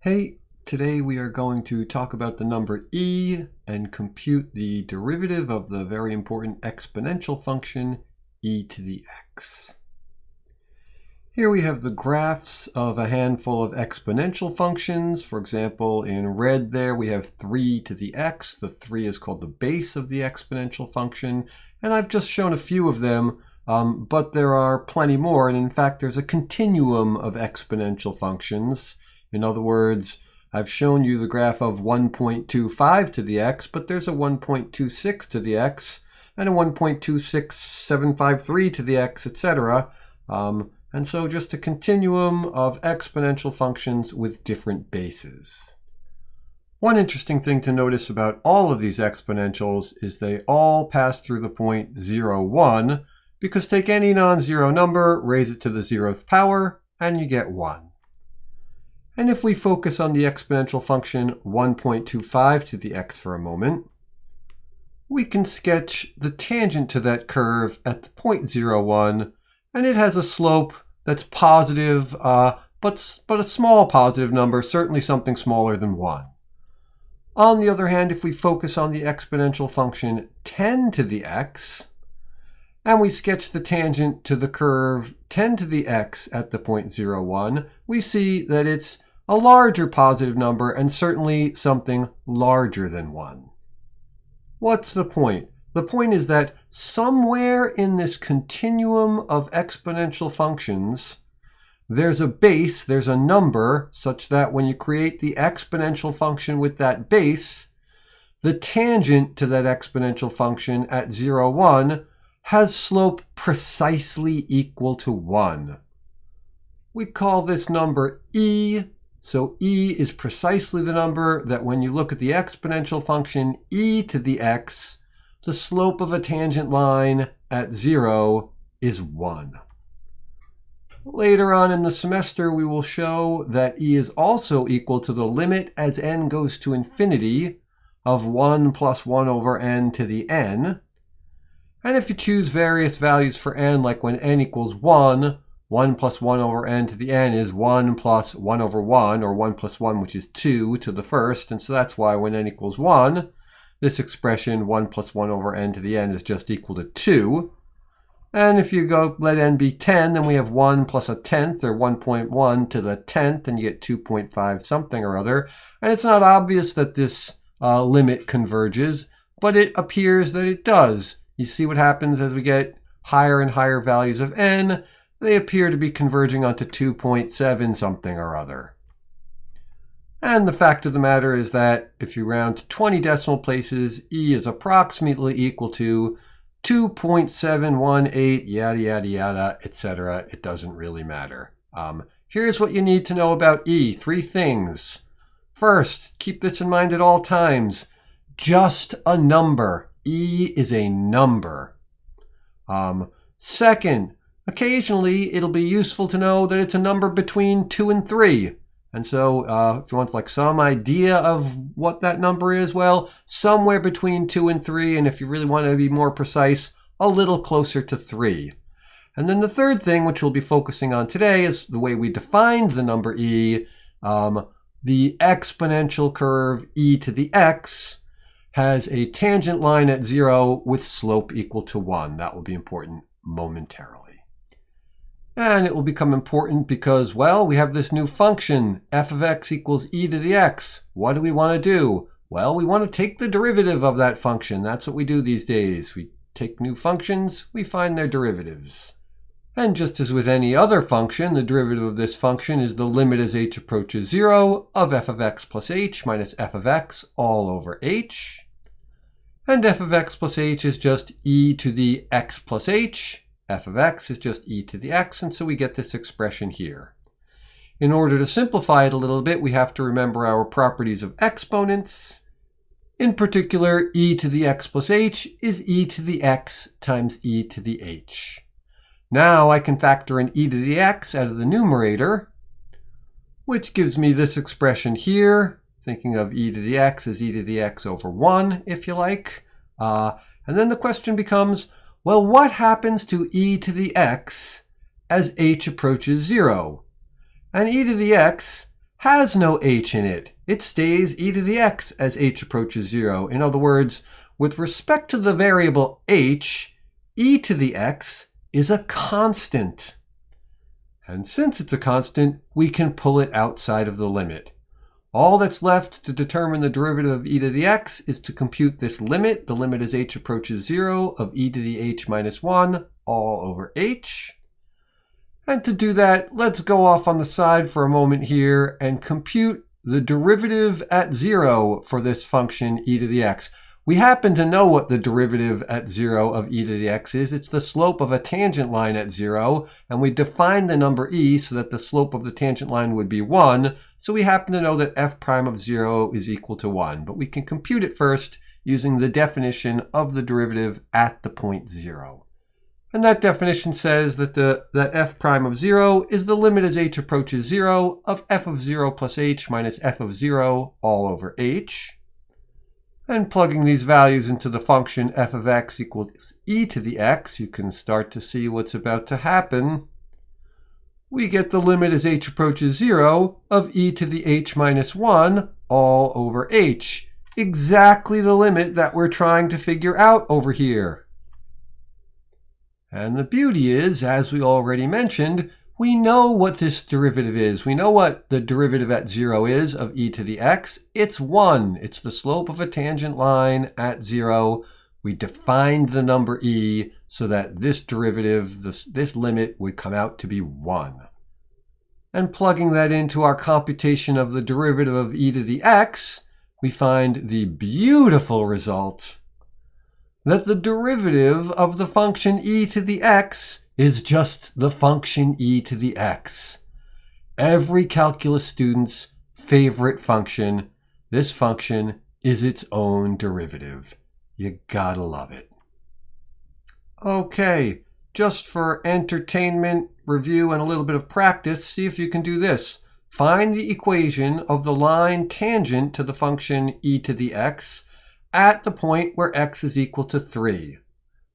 Hey, today we are going to talk about the number e and compute the derivative of the very important exponential function e to the x. Here we have the graphs of a handful of exponential functions. For example, in red there we have 3 to the x. The 3 is called the base of the exponential function. And I've just shown a few of them, but there are plenty more. And in fact, there's a continuum of exponential functions. In other words, I've shown you the graph of 1.25 to the x, but there's a 1.26 to the x, and a 1.26753 to the x, etc. And so just a continuum of exponential functions with different bases. One interesting thing to notice about all of these exponentials is they all pass through the point 0, 1, because take any non-zero number, raise it to the 0th power, and you get 1. And if we focus on the exponential function 1.25 to the x for a moment, we can sketch the tangent to that curve at the point 0, 1, and it has a slope that's positive, but a small positive number, certainly something smaller than 1. On the other hand, if we focus on the exponential function 10 to the x, and we sketch the tangent to the curve 10 to the x at the point 0, 1, we see that it's a larger positive number and certainly something larger than 1. What's the point? The point is that somewhere in this continuum of exponential functions, there's a base, there's a number, such that when you create the exponential function with that base, the tangent to that exponential function at 0, 1 has slope precisely equal to 1. We call this number e. So e is precisely the number that when you look at the exponential function e to the x, the slope of a tangent line at 0 is 1. Later on in the semester, we will show that e is also equal to the limit as n goes to infinity of 1 plus 1 over n to the n. And if you choose various values for n, like when n equals 1, 1 plus 1 over n to the n is 1 plus 1 over 1, or 1 plus 1, which is 2 to the first. And so that's why when n equals 1, this expression 1 plus 1 over n to the n is just equal to 2. And if you go let n be 10, then we have 1 plus a tenth, or 1.1 to the 10th, and you get 2.5 something or other. And it's not obvious that this limit converges, but it appears that it does. You see what happens as we get higher and higher values of n. They appear to be converging onto 2.7 something or other. And the fact of the matter is that if you round to 20 decimal places, e is approximately equal to 2.718, yada, yada, yada, etc. It doesn't really matter. Here's what you need to know about e. 3 things. First, keep this in mind at all times. Just a number. E is a number. Second, occasionally it'll be useful to know that it's a number between 2 and 3. And so if you want like some idea of what that number is, well, somewhere between 2 and 3. And if you really want to be more precise, a little closer to 3. And then the third thing, which we'll be focusing on today, is the way we defined the number e. The exponential curve e to the x has a tangent line at 0 with slope equal to 1. That will be important momentarily. And it will become important because, well, we have this new function, f of x equals e to the x. What do we want to do? Well, we want to take the derivative of that function. That's what we do these days. We take new functions, we find their derivatives. And just as with any other function, the derivative of this function is the limit as h approaches 0 of f of x plus h minus f of x all over h. And f of x plus h is just e to the x plus h. F of x is just e to the x, and so we get this expression here. In order to simplify it a little bit, we have to remember our properties of exponents. In particular, e to the x plus h is e to the x times e to the h. Now I can factor in e to the x out of the numerator, which gives me this expression here, thinking of e to the x as e to the x over 1, if you like. And then the question becomes, well, what happens to e to the x as h approaches 0? And e to the x has no h in it. It stays e to the x as h approaches 0. In other words, with respect to the variable h, e to the x is a constant. And since it's a constant, we can pull it outside of the limit. All that's left to determine the derivative of e to the x is to compute this limit. The limit as h approaches 0 of e to the h minus 1 all over h. And to do that, let's go off on the side for a moment here and compute the derivative at 0 for this function e to the x. We happen to know what the derivative at 0 of e to the x is. It's the slope of a tangent line at 0, and we define the number e so that the slope of the tangent line would be 1. So we happen to know that f prime of 0 is equal to 1. But we can compute it first using the definition of the derivative at the point 0. And that definition says that that f prime of 0 is the limit as h approaches 0 of f of 0 plus h minus f of 0 all over h. And plugging these values into the function f of x equals e to the x, you can start to see what's about to happen. We get the limit as h approaches 0 of e to the h minus 1 all over h. Exactly the limit that we're trying to figure out over here. And the beauty is, as we already mentioned, we know what this derivative is. We know what the derivative at 0 is of e to the x. It's 1. It's the slope of a tangent line at 0. We defined the number e so that this derivative, this limit, would come out to be 1. And plugging that into our computation of the derivative of e to the x, we find the beautiful result that the derivative of the function e to the x is just the function e to the x. Every calculus student's favorite function. This function is its own derivative. You gotta love it. Okay, just for entertainment, review, and a little bit of practice, see if you can do this. Find the equation of the line tangent to the function e to the x at the point where x is equal to 3.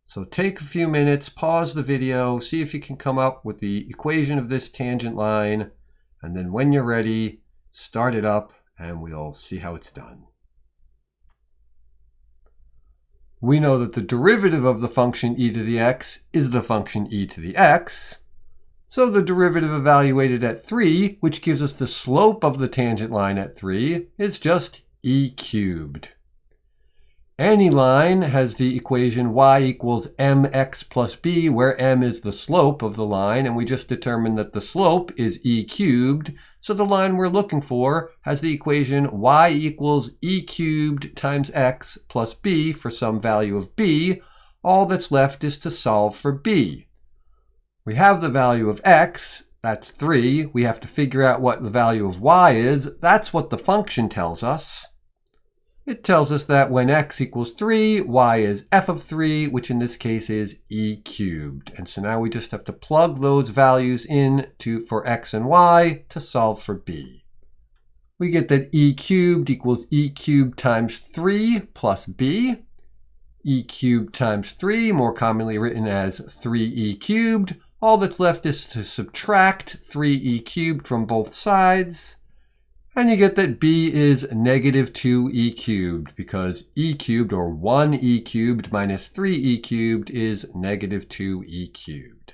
So take a few minutes, pause the video, see if you can come up with the equation of this tangent line, and then when you're ready, start it up and we'll see how it's done. We know that the derivative of the function e to the x is the function e to the x. So the derivative evaluated at 3, which gives us the slope of the tangent line at 3, is just e cubed. Any line has the equation y equals mx plus b, where m is the slope of the line, and we just determined that the slope is e cubed. So the line we're looking for has the equation y equals e cubed times x plus b for some value of b. All that's left is to solve for b. We have the value of x, that's 3. We have to figure out what the value of y is. That's what the function tells us. It tells us that when x equals 3, y is f of 3, which in this case is e cubed. And so now we just have to plug those values in for x and y to solve for b. We get that e cubed equals e cubed times 3 plus b. E cubed times 3, more commonly written as 3e cubed. All that's left is to subtract 3e cubed from both sides. And you get that b is negative 2e cubed, because e cubed, or 1e cubed minus 3e cubed, is negative 2e cubed.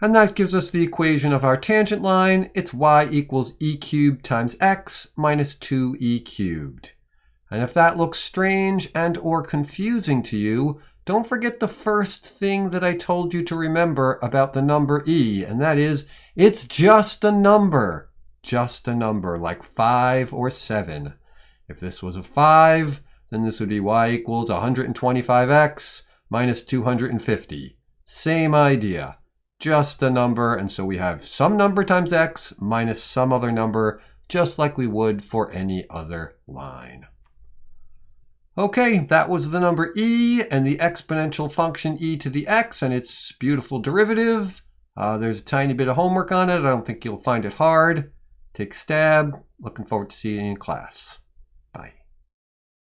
And that gives us the equation of our tangent line. It's y equals e cubed times x minus 2e cubed. And if that looks strange and or confusing to you, don't forget the first thing that I told you to remember about the number e, and that is, it's just a number. Just a number, like 5 or 7. If this was a 5, then this would be y equals 125x minus 250. Same idea, just a number, and so we have some number times x minus some other number, just like we would for any other line. Okay, that was the number e and the exponential function e to the x and its beautiful derivative. There's a tiny bit of homework on it. I don't think you'll find it hard. Take a stab. Looking forward to seeing you in class.